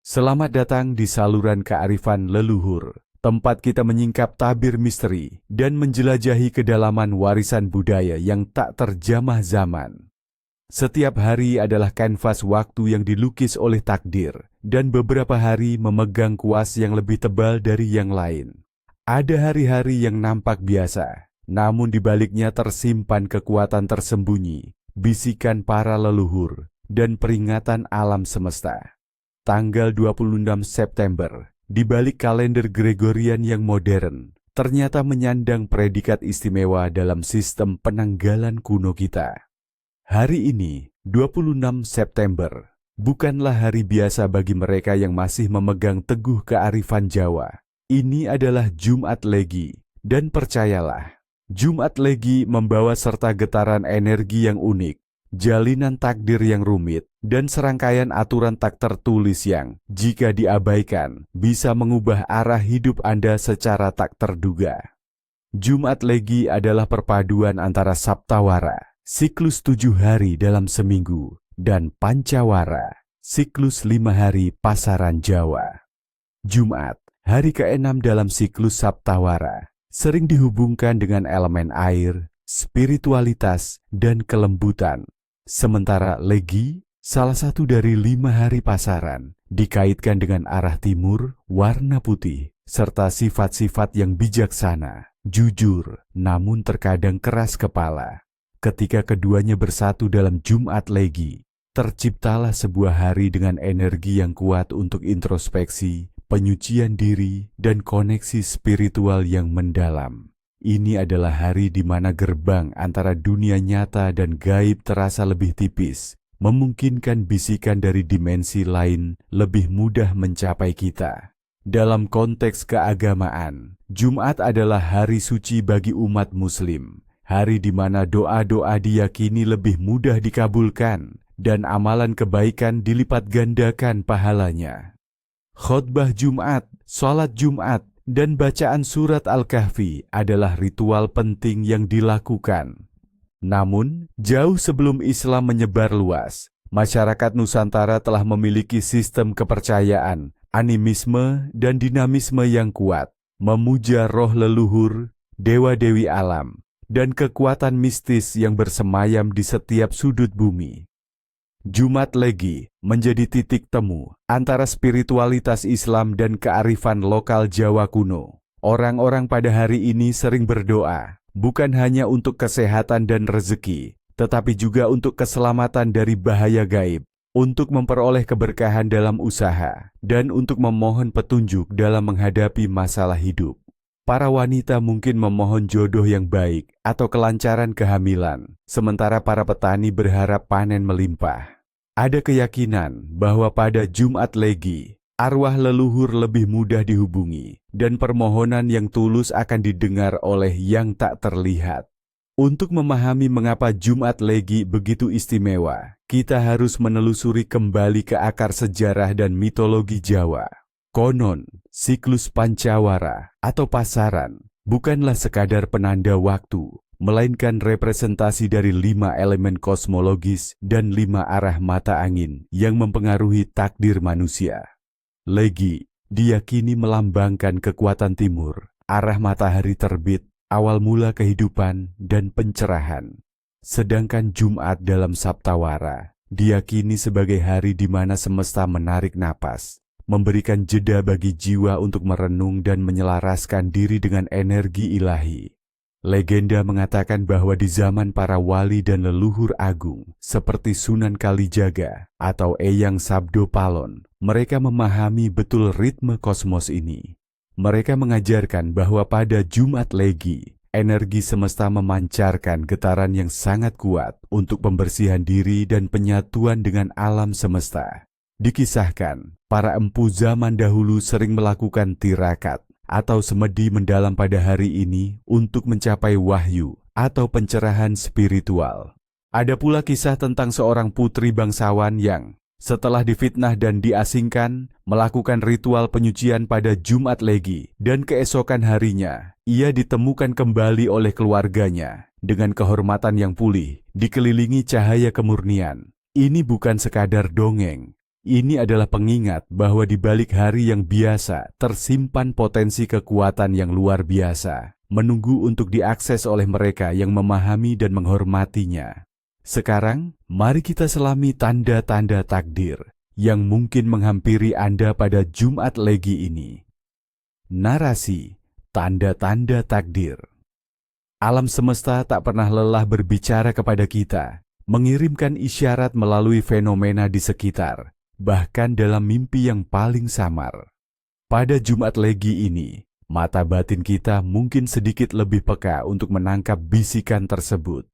Selamat datang di saluran kearifan leluhur, tempat kita menyingkap tabir misteri dan menjelajahi kedalaman warisan budaya yang tak terjamah zaman. Setiap hari adalah kanvas waktu yang dilukis oleh takdir, dan beberapa hari memegang kuas yang lebih tebal dari yang lain. Ada hari-hari yang nampak biasa, namun di baliknya tersimpan kekuatan tersembunyi, bisikan para leluhur, dan peringatan alam semesta. Tanggal 26 September, di balik kalender Gregorian yang modern, ternyata menyandang predikat istimewa dalam sistem penanggalan kuno kita. Hari ini, 26 September, bukanlah hari biasa bagi mereka yang masih memegang teguh kearifan Jawa. Ini adalah Jumat Legi, dan percayalah, Jumat Legi membawa serta getaran energi yang unik, jalinan takdir yang rumit, dan serangkaian aturan tak tertulis yang, jika diabaikan, bisa mengubah arah hidup Anda secara tak terduga. Jumat Legi adalah perpaduan antara Saptawara, siklus 7 hari dalam seminggu, dan Pancawara, siklus 5 hari pasaran Jawa. Jumat, hari ke-6 dalam siklus Saptawara, sering dihubungkan dengan elemen air, spiritualitas, dan kelembutan. Sementara Legi, salah satu dari 5 hari pasaran, dikaitkan dengan arah timur, warna putih, serta sifat-sifat yang bijaksana, jujur, namun terkadang keras kepala. Ketika keduanya bersatu dalam Jumat Legi, terciptalah sebuah hari dengan energi yang kuat untuk introspeksi, penyucian diri, dan koneksi spiritual yang mendalam. Ini adalah hari di mana gerbang antara dunia nyata dan gaib terasa lebih tipis, memungkinkan bisikan dari dimensi lain lebih mudah mencapai kita. Dalam konteks keagamaan, Jumat adalah hari suci bagi umat Muslim, hari di mana doa-doa diyakini lebih mudah dikabulkan, dan amalan kebaikan dilipat gandakan pahalanya. Khotbah Jumat, sholat Jumat, dan bacaan surat Al-Kahfi adalah ritual penting yang dilakukan. Namun, jauh sebelum Islam menyebar luas, masyarakat Nusantara telah memiliki sistem kepercayaan, animisme, dan dinamisme yang kuat, memuja roh leluhur, dewa-dewi alam, dan kekuatan mistis yang bersemayam di setiap sudut bumi. Jumat Legi menjadi titik temu antara spiritualitas Islam dan kearifan lokal Jawa kuno. Orang-orang pada hari ini sering berdoa, bukan hanya untuk kesehatan dan rezeki, tetapi juga untuk keselamatan dari bahaya gaib, untuk memperoleh keberkahan dalam usaha, dan untuk memohon petunjuk dalam menghadapi masalah hidup. Para wanita mungkin memohon jodoh yang baik atau kelancaran kehamilan, sementara para petani berharap panen melimpah. Ada keyakinan bahwa pada Jumat Legi, arwah leluhur lebih mudah dihubungi, dan permohonan yang tulus akan didengar oleh yang tak terlihat. Untuk memahami mengapa Jumat Legi begitu istimewa, kita harus menelusuri kembali ke akar sejarah dan mitologi Jawa. Konon, siklus Pancawara atau pasaran bukanlah sekadar penanda waktu, melainkan representasi dari 5 elemen kosmologis dan 5 arah mata angin yang mempengaruhi takdir manusia. Legi diyakini melambangkan kekuatan timur, arah matahari terbit, awal mula kehidupan, dan pencerahan. Sedangkan Jumat dalam Saptawara diyakini sebagai hari di mana semesta menarik napas, memberikan jeda bagi jiwa untuk merenung dan menyelaraskan diri dengan energi ilahi. Legenda mengatakan bahwa di zaman para wali dan leluhur agung, seperti Sunan Kalijaga atau Eyang Sabdo Palon, mereka memahami betul ritme kosmos ini. Mereka mengajarkan bahwa pada Jumat Legi, energi semesta memancarkan getaran yang sangat kuat untuk pembersihan diri dan penyatuan dengan alam semesta. Dikisahkan, para empu zaman dahulu sering melakukan tirakat atau semedi mendalam pada hari ini untuk mencapai wahyu atau pencerahan spiritual. Ada pula kisah tentang seorang putri bangsawan yang, setelah difitnah dan diasingkan, melakukan ritual penyucian pada Jumat Legi, dan keesokan harinya, ia ditemukan kembali oleh keluarganya, dengan kehormatan yang pulih, dikelilingi cahaya kemurnian. Ini bukan sekadar dongeng. Ini adalah pengingat bahwa di balik hari yang biasa tersimpan potensi kekuatan yang luar biasa, menunggu untuk diakses oleh mereka yang memahami dan menghormatinya. Sekarang, mari kita selami tanda-tanda takdir yang mungkin menghampiri Anda pada Jumat Legi ini. Narasi, tanda-tanda takdir. Alam semesta tak pernah lelah berbicara kepada kita, mengirimkan isyarat melalui fenomena di sekitar, bahkan dalam mimpi yang paling samar. Pada Jumat Legi ini, mata batin kita mungkin sedikit lebih peka untuk menangkap bisikan tersebut.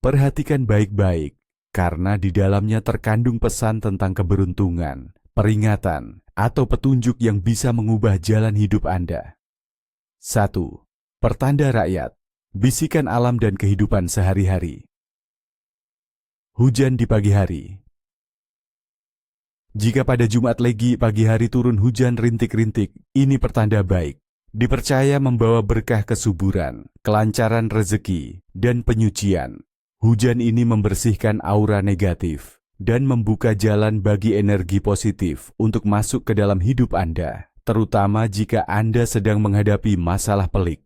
Perhatikan baik-baik, karena di dalamnya terkandung pesan tentang keberuntungan, peringatan, atau petunjuk yang bisa mengubah jalan hidup Anda. 1. Pertanda rakyat, bisikan alam dan kehidupan sehari-hari. Hujan di pagi hari. Jika pada Jumat Legi pagi hari turun hujan rintik-rintik, ini pertanda baik. Dipercaya membawa berkah kesuburan, kelancaran rezeki, dan penyucian. Hujan ini membersihkan aura negatif dan membuka jalan bagi energi positif untuk masuk ke dalam hidup Anda, terutama jika Anda sedang menghadapi masalah pelik.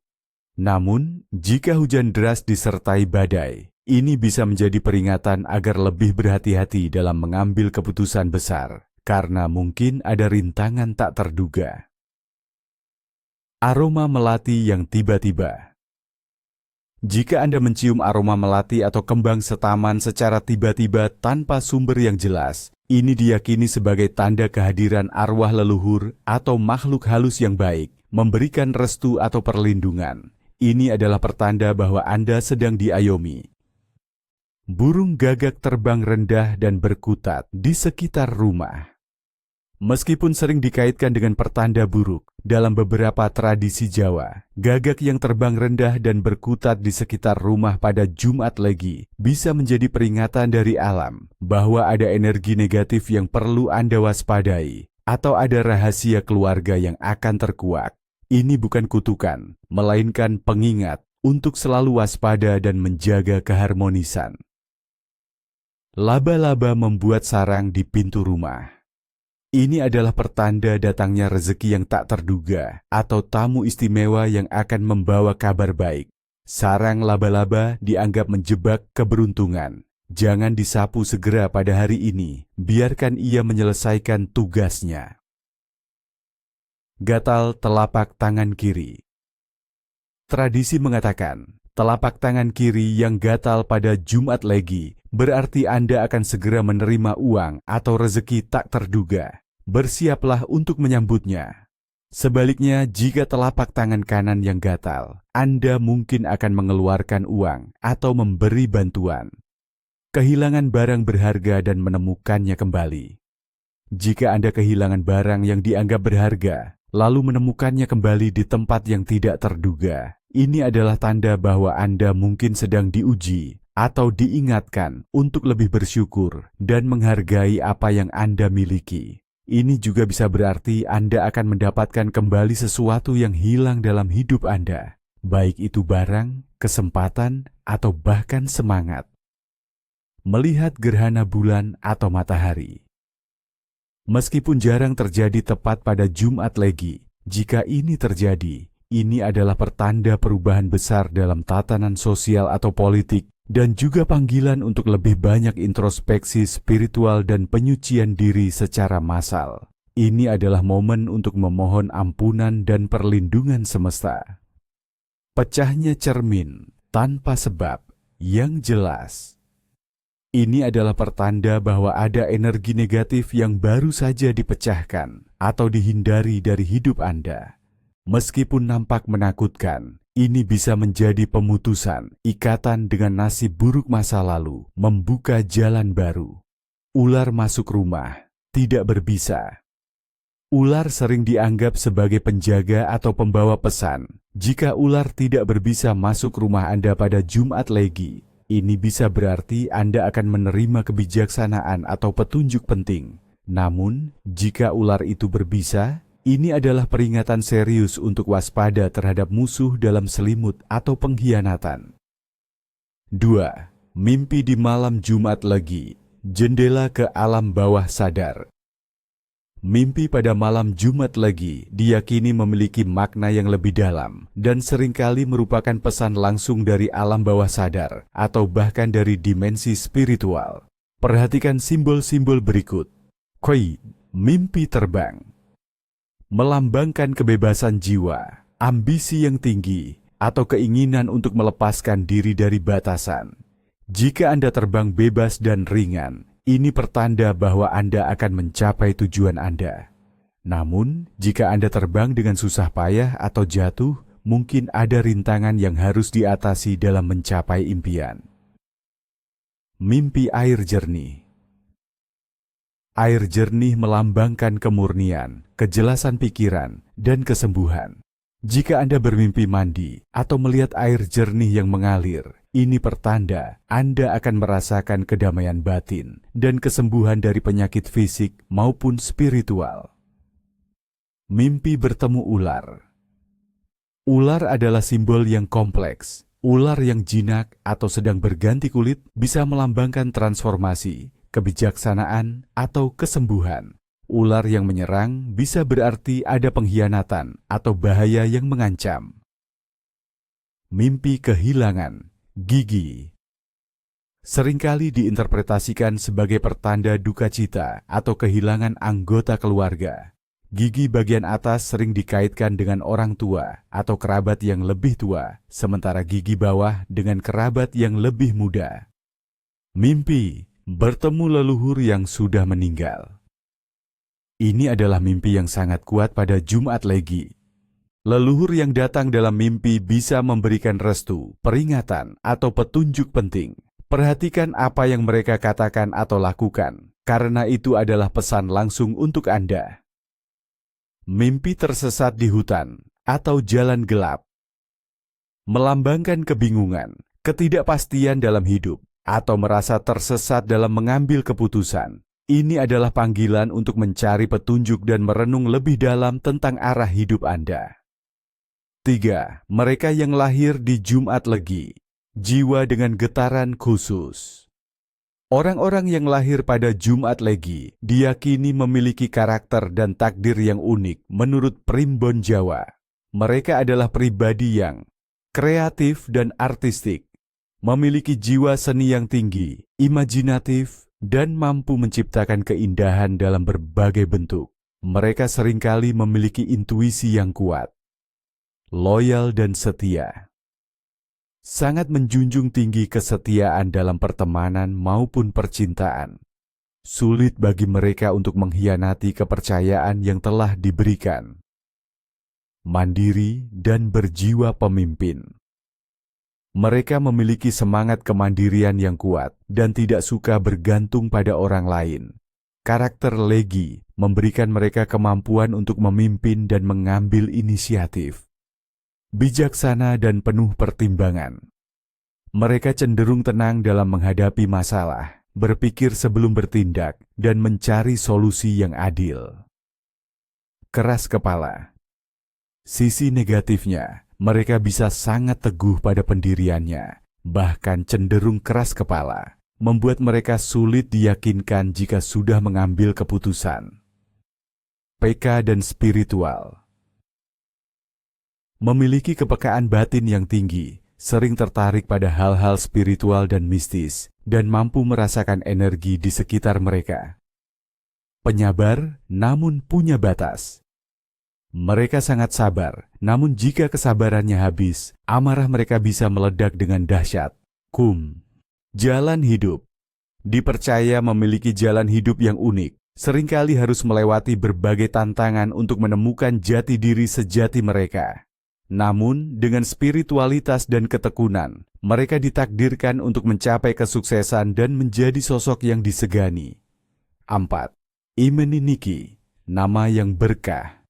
Namun, jika hujan deras disertai badai, ini bisa menjadi peringatan agar lebih berhati-hati dalam mengambil keputusan besar, karena mungkin ada rintangan tak terduga. Aroma melati yang tiba-tiba. Jika Anda mencium aroma melati atau kembang setaman secara tiba-tiba tanpa sumber yang jelas, ini diyakini sebagai tanda kehadiran arwah leluhur atau makhluk halus yang baik, memberikan restu atau perlindungan. Ini adalah pertanda bahwa Anda sedang diayomi. Burung gagak terbang rendah dan berkutat di sekitar rumah. Meskipun sering dikaitkan dengan pertanda buruk, dalam beberapa tradisi Jawa, gagak yang terbang rendah dan berkutat di sekitar rumah pada Jumat Legi bisa menjadi peringatan dari alam bahwa ada energi negatif yang perlu Anda waspadai, atau ada rahasia keluarga yang akan terkuak. Ini bukan kutukan, melainkan pengingat untuk selalu waspada dan menjaga keharmonisan. Laba-laba membuat sarang di pintu rumah. Ini adalah pertanda datangnya rezeki yang tak terduga atau tamu istimewa yang akan membawa kabar baik. Sarang laba-laba dianggap menjebak keberuntungan. Jangan disapu segera pada hari ini, biarkan ia menyelesaikan tugasnya. Gatal telapak tangan kiri. Tradisi mengatakan, telapak tangan kiri yang gatal pada Jumat Legi berarti Anda akan segera menerima uang atau rezeki tak terduga. Bersiaplah untuk menyambutnya. Sebaliknya, jika telapak tangan kanan yang gatal, Anda mungkin akan mengeluarkan uang atau memberi bantuan. Kehilangan barang berharga dan menemukannya kembali. Jika Anda kehilangan barang yang dianggap berharga, lalu menemukannya kembali di tempat yang tidak terduga, ini adalah tanda bahwa Anda mungkin sedang diuji atau diingatkan untuk lebih bersyukur dan menghargai apa yang Anda miliki. Ini juga bisa berarti Anda akan mendapatkan kembali sesuatu yang hilang dalam hidup Anda, baik itu barang, kesempatan, atau bahkan semangat. Melihat gerhana bulan atau matahari. Meskipun jarang terjadi tepat pada Jumat Legi, jika ini terjadi, ini adalah pertanda perubahan besar dalam tatanan sosial atau politik, dan juga panggilan untuk lebih banyak introspeksi spiritual dan penyucian diri secara massal. Ini adalah momen untuk memohon ampunan dan perlindungan semesta. Pecahnya cermin tanpa sebab yang jelas. Ini adalah pertanda bahwa ada energi negatif yang baru saja dipecahkan atau dihindari dari hidup Anda. Meskipun nampak menakutkan, ini bisa menjadi pemutusan, ikatan dengan nasib buruk masa lalu, membuka jalan baru. Ular masuk rumah, tidak berbisa. Ular sering dianggap sebagai penjaga atau pembawa pesan. Jika ular tidak berbisa masuk rumah Anda pada Jumat Legi, ini bisa berarti Anda akan menerima kebijaksanaan atau petunjuk penting. Namun, jika ular itu berbisa, ini adalah peringatan serius untuk waspada terhadap musuh dalam selimut atau pengkhianatan. 2. Mimpi di malam Jumat Legi, jendela ke alam bawah sadar. Mimpi pada malam Jumat Legi diyakini memiliki makna yang lebih dalam dan seringkali merupakan pesan langsung dari alam bawah sadar atau bahkan dari dimensi spiritual. Perhatikan simbol-simbol berikut. Koi, mimpi terbang. Melambangkan kebebasan jiwa, ambisi yang tinggi, atau keinginan untuk melepaskan diri dari batasan. Jika Anda terbang bebas dan ringan, ini pertanda bahwa Anda akan mencapai tujuan Anda. Namun, jika Anda terbang dengan susah payah atau jatuh, mungkin ada rintangan yang harus diatasi dalam mencapai impian. Mimpi air jernih. Air jernih melambangkan kemurnian, kejelasan pikiran, dan kesembuhan. Jika Anda bermimpi mandi atau melihat air jernih yang mengalir, ini pertanda Anda akan merasakan kedamaian batin dan kesembuhan dari penyakit fisik maupun spiritual. Mimpi bertemu ular. Ular adalah simbol yang kompleks. Ular yang jinak atau sedang berganti kulit bisa melambangkan transformasi, kebijaksanaan, atau kesembuhan. Ular yang menyerang bisa berarti ada pengkhianatan atau bahaya yang mengancam. Mimpi kehilangan. Gigi seringkali diinterpretasikan sebagai pertanda duka cita atau kehilangan anggota keluarga. Gigi bagian atas sering dikaitkan dengan orang tua atau kerabat yang lebih tua, sementara gigi bawah dengan kerabat yang lebih muda. Mimpi bertemu leluhur yang sudah meninggal. Ini adalah mimpi yang sangat kuat pada Jumat Legi. Leluhur yang datang dalam mimpi bisa memberikan restu, peringatan, atau petunjuk penting. Perhatikan apa yang mereka katakan atau lakukan, karena itu adalah pesan langsung untuk Anda. Mimpi tersesat di hutan atau jalan gelap. Melambangkan kebingungan, ketidakpastian dalam hidup, atau merasa tersesat dalam mengambil keputusan. Ini adalah panggilan untuk mencari petunjuk dan merenung lebih dalam tentang arah hidup Anda. 3. Mereka yang lahir di Jumat Legi. Jiwa dengan getaran khusus. Orang-orang yang lahir pada Jumat Legi diyakini memiliki karakter dan takdir yang unik menurut Primbon Jawa. Mereka adalah pribadi yang kreatif dan artistik, memiliki jiwa seni yang tinggi, imajinatif, dan mampu menciptakan keindahan dalam berbagai bentuk. Mereka seringkali memiliki intuisi yang kuat, loyal dan setia. Sangat menjunjung tinggi kesetiaan dalam pertemanan maupun percintaan. Sulit bagi mereka untuk mengkhianati kepercayaan yang telah diberikan. Mandiri dan berjiwa pemimpin. Mereka memiliki semangat kemandirian yang kuat dan tidak suka bergantung pada orang lain. Karakter Legi memberikan mereka kemampuan untuk memimpin dan mengambil inisiatif. Bijaksana dan penuh pertimbangan. Mereka cenderung tenang dalam menghadapi masalah, berpikir sebelum bertindak, dan mencari solusi yang adil. Keras kepala. Sisi negatifnya, mereka bisa sangat teguh pada pendiriannya, bahkan cenderung keras kepala, membuat mereka sulit diyakinkan jika sudah mengambil keputusan. PK dan spiritual. Memiliki kepekaan batin yang tinggi, sering tertarik pada hal-hal spiritual dan mistis, dan mampu merasakan energi di sekitar mereka. Penyabar, namun punya batas. Mereka sangat sabar, namun jika kesabarannya habis, amarah mereka bisa meledak dengan dahsyat. Jalan hidup. Dipercaya memiliki jalan hidup yang unik, seringkali harus melewati berbagai tantangan untuk menemukan jati diri sejati mereka. Namun, dengan spiritualitas dan ketekunan, mereka ditakdirkan untuk mencapai kesuksesan dan menjadi sosok yang disegani. 4. Imeni Niki, nama yang berkah.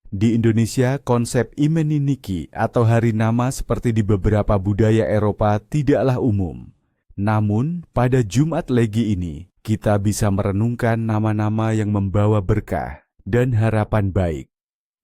Di Indonesia, konsep Imeni Niki atau hari nama seperti di beberapa budaya Eropa tidaklah umum. Namun, pada Jumat Legi ini, kita bisa merenungkan nama-nama yang membawa berkah dan harapan baik.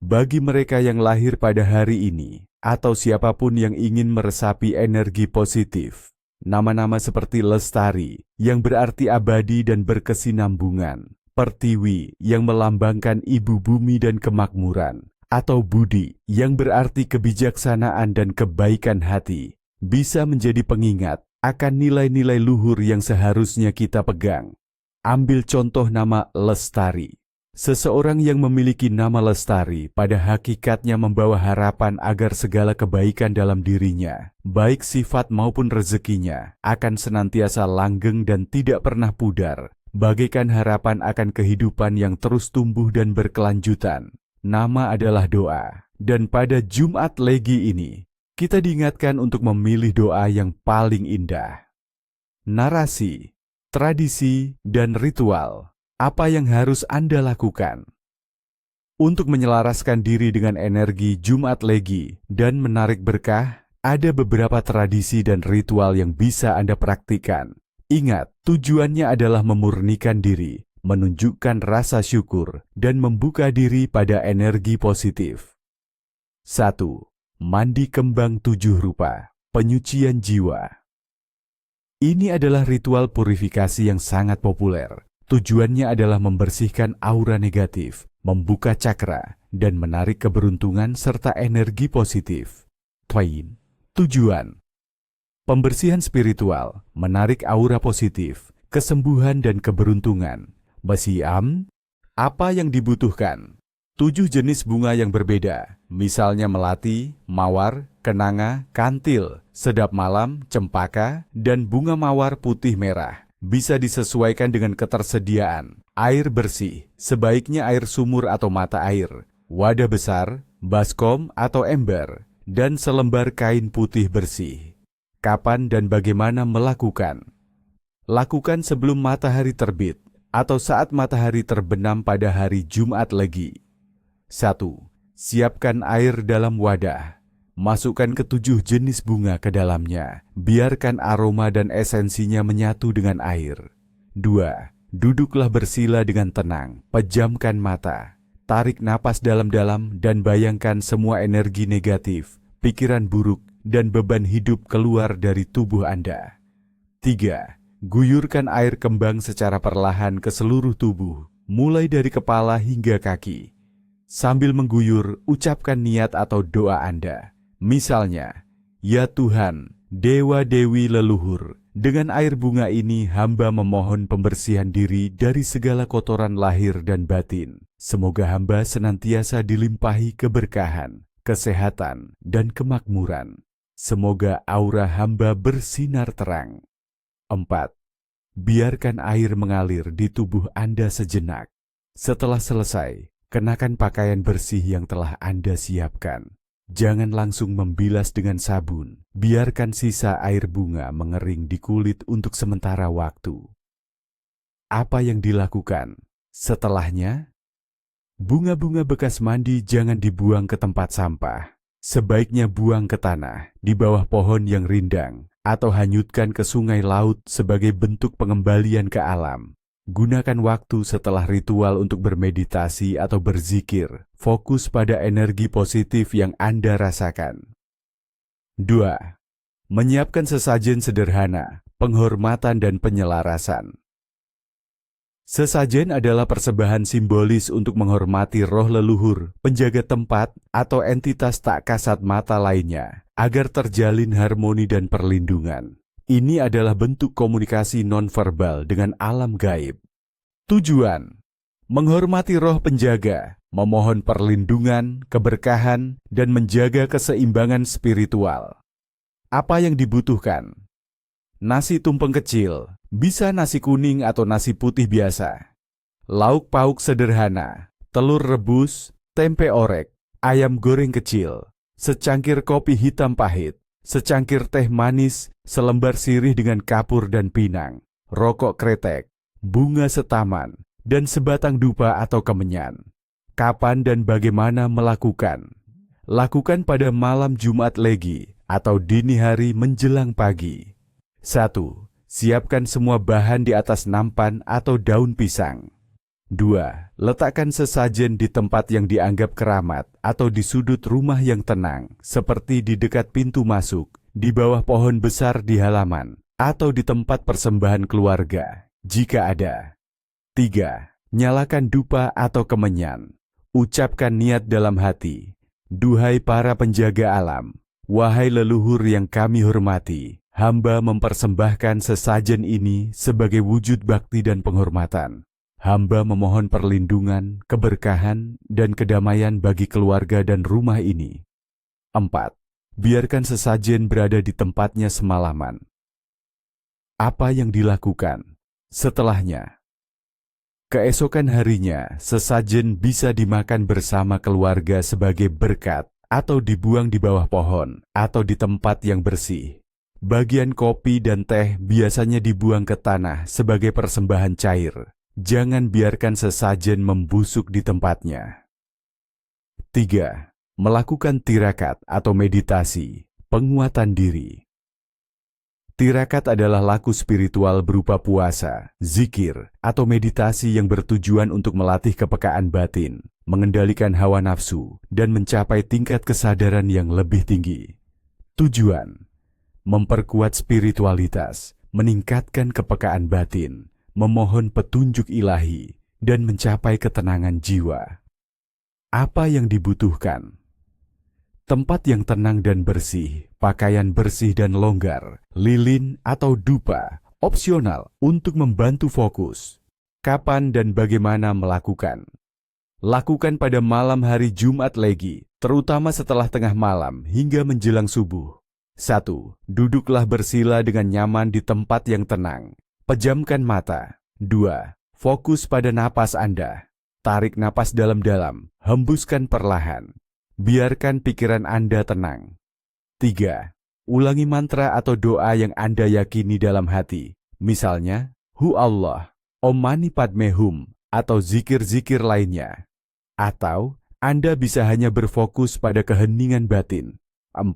Bagi mereka yang lahir pada hari ini, atau siapapun yang ingin meresapi energi positif, nama-nama seperti Lestari, yang berarti abadi dan berkesinambungan, Pertiwi yang melambangkan ibu bumi dan kemakmuran, atau Budi yang berarti kebijaksanaan dan kebaikan hati, bisa menjadi pengingat akan nilai-nilai luhur yang seharusnya kita pegang. Ambil contoh nama Lestari. Seseorang yang memiliki nama Lestari pada hakikatnya membawa harapan agar segala kebaikan dalam dirinya, baik sifat maupun rezekinya, akan senantiasa langgeng dan tidak pernah pudar, bagaikan harapan akan kehidupan yang terus tumbuh dan berkelanjutan. Nama adalah doa, dan pada Jumat Legi ini, kita diingatkan untuk memilih doa yang paling indah. Narasi, tradisi, dan ritual. Apa yang harus Anda lakukan? Untuk menyelaraskan diri dengan energi Jumat Legi dan menarik berkah, ada beberapa tradisi dan ritual yang bisa Anda praktikkan. Ingat, tujuannya adalah memurnikan diri, menunjukkan rasa syukur, dan membuka diri pada energi positif. 1. Mandi kembang 7 rupa, penyucian jiwa. Ini adalah ritual purifikasi yang sangat populer. Tujuannya adalah membersihkan aura negatif, membuka cakra, dan menarik keberuntungan serta energi positif. Tujuan: pembersihan spiritual, menarik aura positif, kesembuhan dan keberuntungan. Basiam, apa yang dibutuhkan? 7 jenis bunga yang berbeda, misalnya melati, mawar, kenanga, kantil, sedap malam, cempaka, dan bunga mawar putih merah. Bisa disesuaikan dengan ketersediaan. Air bersih, sebaiknya air sumur atau mata air, wadah besar, baskom atau ember, dan selembar kain putih bersih. Kapan dan bagaimana melakukan? Lakukan sebelum matahari terbit atau saat matahari terbenam pada hari Jumat Legi. 1. Siapkan air dalam wadah. Masukkan ke-7 jenis bunga ke dalamnya. Biarkan aroma dan esensinya menyatu dengan air. 2. Duduklah bersila dengan tenang. Pejamkan mata. Tarik napas dalam-dalam dan bayangkan semua energi negatif, pikiran buruk, dan beban hidup keluar dari tubuh Anda. 3. Guyurkan air kembang secara perlahan ke seluruh tubuh, mulai dari kepala hingga kaki. Sambil mengguyur, ucapkan niat atau doa Anda. Misalnya, ya Tuhan, Dewa-Dewi leluhur, dengan air bunga ini hamba memohon pembersihan diri dari segala kotoran lahir dan batin. Semoga hamba senantiasa dilimpahi keberkahan, kesehatan, dan kemakmuran. Semoga aura hamba bersinar terang. 4. Biarkan air mengalir di tubuh Anda sejenak. Setelah selesai, kenakan pakaian bersih yang telah Anda siapkan. Jangan langsung membilas dengan sabun. Biarkan sisa air bunga mengering di kulit untuk sementara waktu. Apa yang dilakukan setelahnya? Bunga-bunga bekas mandi jangan dibuang ke tempat sampah. Sebaiknya buang ke tanah, di bawah pohon yang rindang, atau hanyutkan ke sungai laut sebagai bentuk pengembalian ke alam. Gunakan waktu setelah ritual untuk bermeditasi atau berzikir. Fokus pada energi positif yang Anda rasakan. 2. Menyiapkan sesajen sederhana, penghormatan dan penyelarasan. Sesajen adalah persembahan simbolis untuk menghormati roh leluhur, penjaga tempat, atau entitas tak kasat mata lainnya, agar terjalin harmoni dan perlindungan. Ini adalah bentuk komunikasi nonverbal dengan alam gaib. Tujuan: menghormati roh penjaga, memohon perlindungan, keberkahan, dan menjaga keseimbangan spiritual. Apa yang dibutuhkan? Nasi tumpeng kecil, bisa nasi kuning atau nasi putih biasa. Lauk pauk sederhana, telur rebus, tempe orek, ayam goreng kecil, secangkir kopi hitam pahit, secangkir teh manis, selembar sirih dengan kapur dan pinang, rokok kretek, bunga setaman, dan sebatang dupa atau kemenyan. Kapan dan bagaimana melakukan? Lakukan pada malam Jumat Legi atau dini hari menjelang pagi. 1. Siapkan semua bahan di atas nampan atau daun pisang. 2. Letakkan sesajen di tempat yang dianggap keramat atau di sudut rumah yang tenang, seperti di dekat pintu masuk, di bawah pohon besar di halaman, atau di tempat persembahan keluarga, jika ada. 3. Nyalakan dupa atau kemenyan. Ucapkan niat dalam hati. Duhai para penjaga alam, wahai leluhur yang kami hormati, hamba mempersembahkan sesajen ini sebagai wujud bakti dan penghormatan. Hamba memohon perlindungan, keberkahan, dan kedamaian bagi keluarga dan rumah ini. 4. Biarkan sesajen berada di tempatnya semalaman. Apa yang dilakukan setelahnya? Keesokan harinya, sesajen bisa dimakan bersama keluarga sebagai berkat, atau dibuang di bawah pohon, atau di tempat yang bersih. Bagian kopi dan teh biasanya dibuang ke tanah sebagai persembahan cair. Jangan biarkan sesajen membusuk di tempatnya. 3. Melakukan tirakat atau meditasi, penguatan diri. Tirakat adalah laku spiritual berupa puasa, zikir, atau meditasi yang bertujuan untuk melatih kepekaan batin, mengendalikan hawa nafsu, dan mencapai tingkat kesadaran yang lebih tinggi. Tujuan: memperkuat spiritualitas, meningkatkan kepekaan batin, memohon petunjuk ilahi, dan mencapai ketenangan jiwa. Apa yang dibutuhkan? Tempat yang tenang dan bersih, pakaian bersih dan longgar, lilin atau dupa, opsional untuk membantu fokus. Kapan dan bagaimana melakukan? Lakukan pada malam hari Jumat Legi, terutama setelah tengah malam hingga menjelang subuh. 1. Duduklah bersila dengan nyaman di tempat yang tenang. Pejamkan mata. 2. Fokus pada napas Anda. Tarik napas dalam-dalam, hembuskan perlahan. Biarkan pikiran Anda tenang. 3. Ulangi mantra atau doa yang Anda yakini dalam hati. Misalnya, Hu Allah, Om Mani Padme Hum, atau zikir-zikir lainnya. Atau, Anda bisa hanya berfokus pada keheningan batin. 4.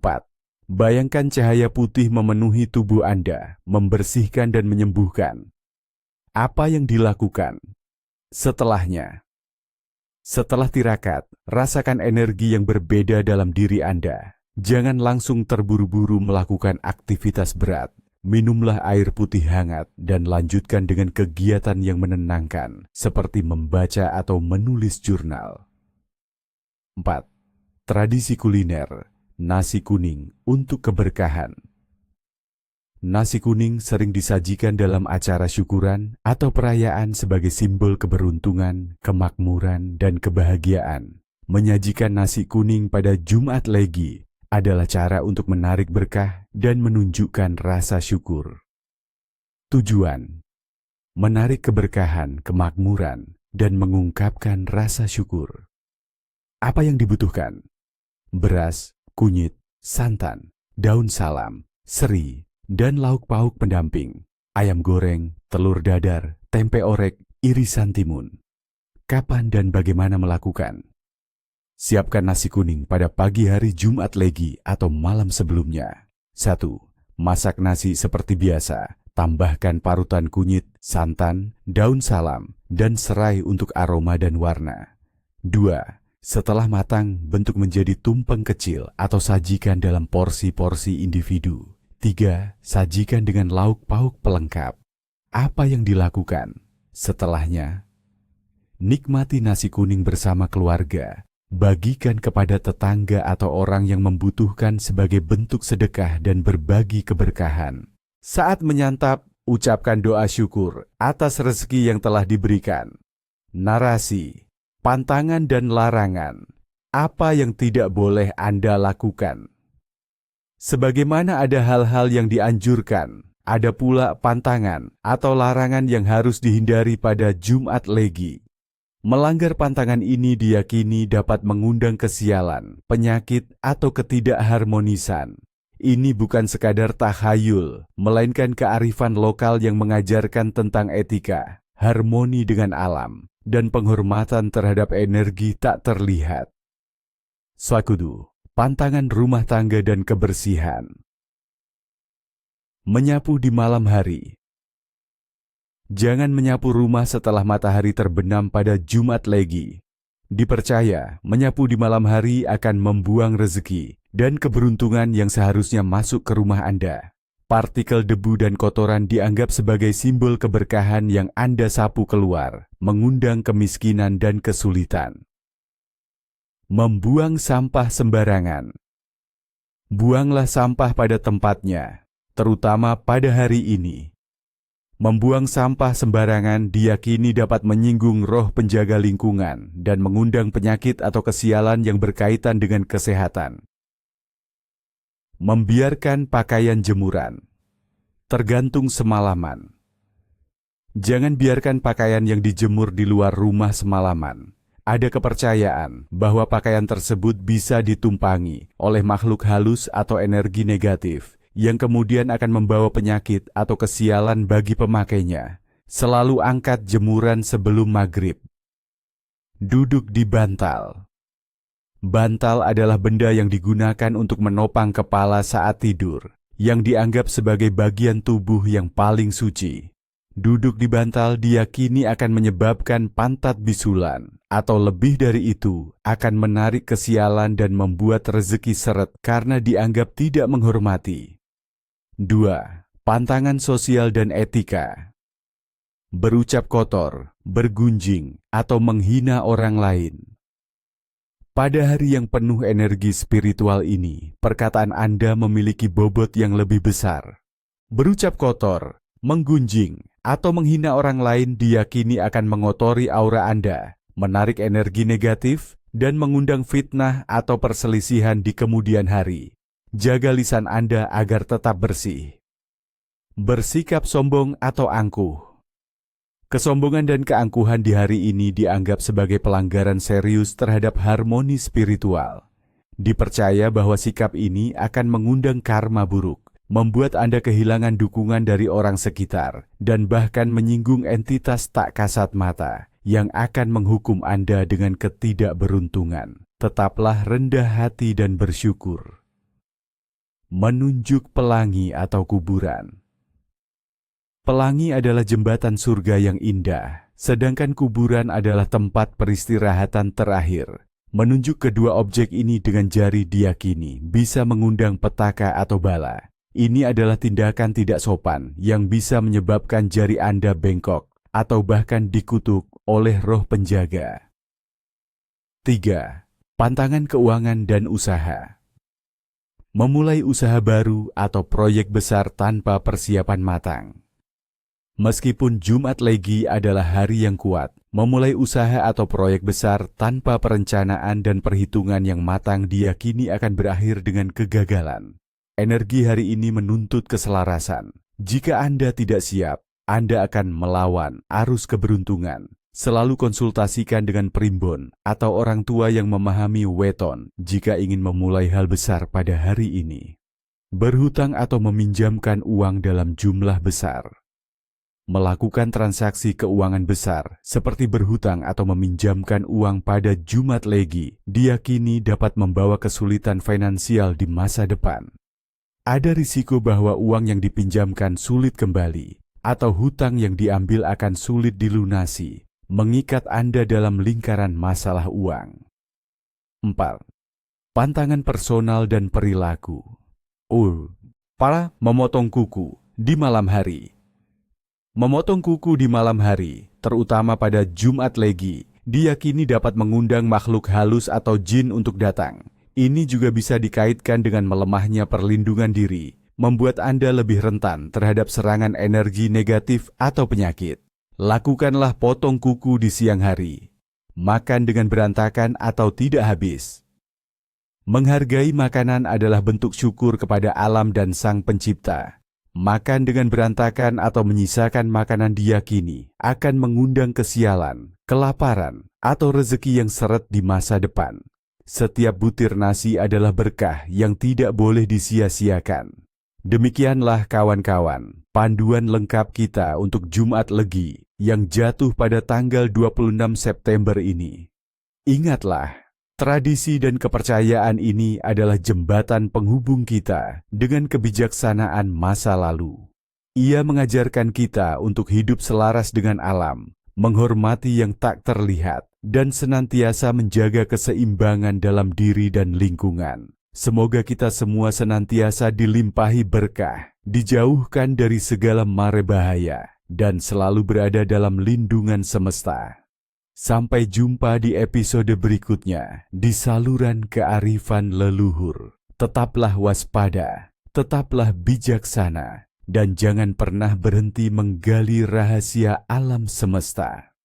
Bayangkan cahaya putih memenuhi tubuh Anda, membersihkan dan menyembuhkan. Apa yang dilakukan setelahnya? Setelah tirakat, rasakan energi yang berbeda dalam diri Anda. Jangan langsung terburu-buru melakukan aktivitas berat. Minumlah air putih hangat dan lanjutkan dengan kegiatan yang menenangkan, seperti membaca atau menulis jurnal. 4. Tradisi kuliner, nasi kuning untuk keberkahan. Nasi kuning sering disajikan dalam acara syukuran atau perayaan sebagai simbol keberuntungan, kemakmuran, dan kebahagiaan. Menyajikan nasi kuning pada Jumat Legi adalah cara untuk menarik berkah dan menunjukkan rasa syukur. Tujuan: menarik keberkahan, kemakmuran, dan mengungkapkan rasa syukur. Apa yang dibutuhkan? Beras, kunyit, santan, daun salam, seri, dan lauk pauk pendamping, ayam goreng, telur dadar, tempe orek, irisan timun. Kapan dan bagaimana melakukan? Siapkan nasi kuning pada pagi hari Jumat Legi atau malam sebelumnya. 1. Masak nasi seperti biasa, tambahkan parutan kunyit, santan, daun salam, dan serai untuk aroma dan warna. 2. Setelah matang, bentuk menjadi tumpeng kecil atau sajikan dalam porsi-porsi individu. 3. Sajikan dengan lauk pauk pelengkap. Apa yang dilakukan setelahnya? Nikmati nasi kuning bersama keluarga. Bagikan kepada tetangga atau orang yang membutuhkan sebagai bentuk sedekah dan berbagi keberkahan. Saat menyantap, ucapkan doa syukur atas rezeki yang telah diberikan. Narasi, pantangan dan larangan. Apa yang tidak boleh Anda lakukan? Sebagaimana ada hal-hal yang dianjurkan, ada pula pantangan atau larangan yang harus dihindari pada Jumat Legi. Melanggar pantangan ini diyakini dapat mengundang kesialan, penyakit, atau ketidakharmonisan. Ini bukan sekadar takhayul, melainkan kearifan lokal yang mengajarkan tentang etika, harmoni dengan alam, dan penghormatan terhadap energi tak terlihat. Swakudu, pantangan rumah tangga dan kebersihan. Menyapu di malam hari. Jangan menyapu rumah setelah matahari terbenam pada Jumat Legi. Dipercaya, menyapu di malam hari akan membuang rezeki dan keberuntungan yang seharusnya masuk ke rumah Anda. Partikel debu dan kotoran dianggap sebagai simbol keberkahan yang Anda sapu keluar, mengundang kemiskinan dan kesulitan. Membuang sampah sembarangan. Buanglah sampah pada tempatnya, terutama pada hari ini. Membuang sampah sembarangan diyakini dapat menyinggung roh penjaga lingkungan dan mengundang penyakit atau kesialan yang berkaitan dengan kesehatan. Membiarkan pakaian jemuran. Tergantung semalaman. Jangan biarkan pakaian yang dijemur di luar rumah semalaman. Ada kepercayaan bahwa pakaian tersebut bisa ditumpangi oleh makhluk halus atau energi negatif yang kemudian akan membawa penyakit atau kesialan bagi pemakainya. Selalu angkat jemuran sebelum maghrib. Duduk di bantal. Bantal adalah benda yang digunakan untuk menopang kepala saat tidur, yang dianggap sebagai bagian tubuh yang paling suci. Duduk di bantal diyakini akan menyebabkan pantat bisulan, atau lebih dari itu, akan menarik kesialan dan membuat rezeki seret karena dianggap tidak menghormati. 2. Pantangan sosial dan etika. Berucap kotor, bergunjing, atau menghina orang lain. Pada hari yang penuh energi spiritual ini, perkataan Anda memiliki bobot yang lebih besar. Berucap kotor, menggunjing, atau menghina orang lain diyakini akan mengotori aura Anda, menarik energi negatif, dan mengundang fitnah atau perselisihan di kemudian hari. Jaga lisan Anda agar tetap bersih. Bersikap sombong atau angkuh. Kesombongan dan keangkuhan di hari ini dianggap sebagai pelanggaran serius terhadap harmoni spiritual. Dipercaya bahwa sikap ini akan mengundang karma buruk, membuat Anda kehilangan dukungan dari orang sekitar, dan bahkan menyinggung entitas tak kasat mata yang akan menghukum Anda dengan ketidakberuntungan. Tetaplah rendah hati dan bersyukur. Menunjuk pelangi atau kuburan. Pelangi adalah jembatan surga yang indah, sedangkan kuburan adalah tempat peristirahatan terakhir. Menunjuk kedua objek ini dengan jari diyakini bisa mengundang petaka atau bala. Ini adalah tindakan tidak sopan yang bisa menyebabkan jari Anda bengkok atau bahkan dikutuk oleh roh penjaga. 3. Pantangan keuangan dan usaha. Memulai usaha baru atau proyek besar tanpa persiapan matang. Meskipun Jumat Legi adalah hari yang kuat, memulai usaha atau proyek besar tanpa perencanaan dan perhitungan yang matang diyakini akan berakhir dengan kegagalan. Energi hari ini menuntut keselarasan. Jika Anda tidak siap, Anda akan melawan arus keberuntungan. Selalu konsultasikan dengan primbon atau orang tua yang memahami weton jika ingin memulai hal besar pada hari ini. Berhutang atau meminjamkan uang dalam jumlah besar. Melakukan transaksi keuangan besar seperti berhutang atau meminjamkan uang pada Jumat Legi diyakini dapat membawa kesulitan finansial di masa depan. Ada risiko bahwa uang yang dipinjamkan sulit kembali atau hutang yang diambil akan sulit dilunasi, mengikat Anda dalam lingkaran masalah uang. 4. Pantangan personal dan perilaku. Para memotong kuku di malam hari. Memotong kuku di malam hari, terutama pada Jumat Legi, diyakini dapat mengundang makhluk halus atau jin untuk datang. Ini juga bisa dikaitkan dengan melemahnya perlindungan diri, membuat Anda lebih rentan terhadap serangan energi negatif atau penyakit. Lakukanlah potong kuku di siang hari. Makan dengan berantakan atau tidak habis. Menghargai makanan adalah bentuk syukur kepada alam dan Sang Pencipta. Makan dengan berantakan atau menyisakan makanan diyakini akan mengundang kesialan, kelaparan, atau rezeki yang seret di masa depan. Setiap butir nasi adalah berkah yang tidak boleh disia-siakan. Demikianlah kawan-kawan, panduan lengkap kita untuk Jumat Legi yang jatuh pada tanggal 26 September ini. Ingatlah, tradisi dan kepercayaan ini adalah jembatan penghubung kita dengan kebijaksanaan masa lalu. Ia mengajarkan kita untuk hidup selaras dengan alam, menghormati yang tak terlihat, dan senantiasa menjaga keseimbangan dalam diri dan lingkungan. Semoga kita semua senantiasa dilimpahi berkah, dijauhkan dari segala mara bahaya, dan selalu berada dalam lindungan semesta. Sampai jumpa di episode berikutnya di saluran kearifan leluhur. Tetaplah waspada, tetaplah bijaksana, dan jangan pernah berhenti menggali rahasia alam semesta.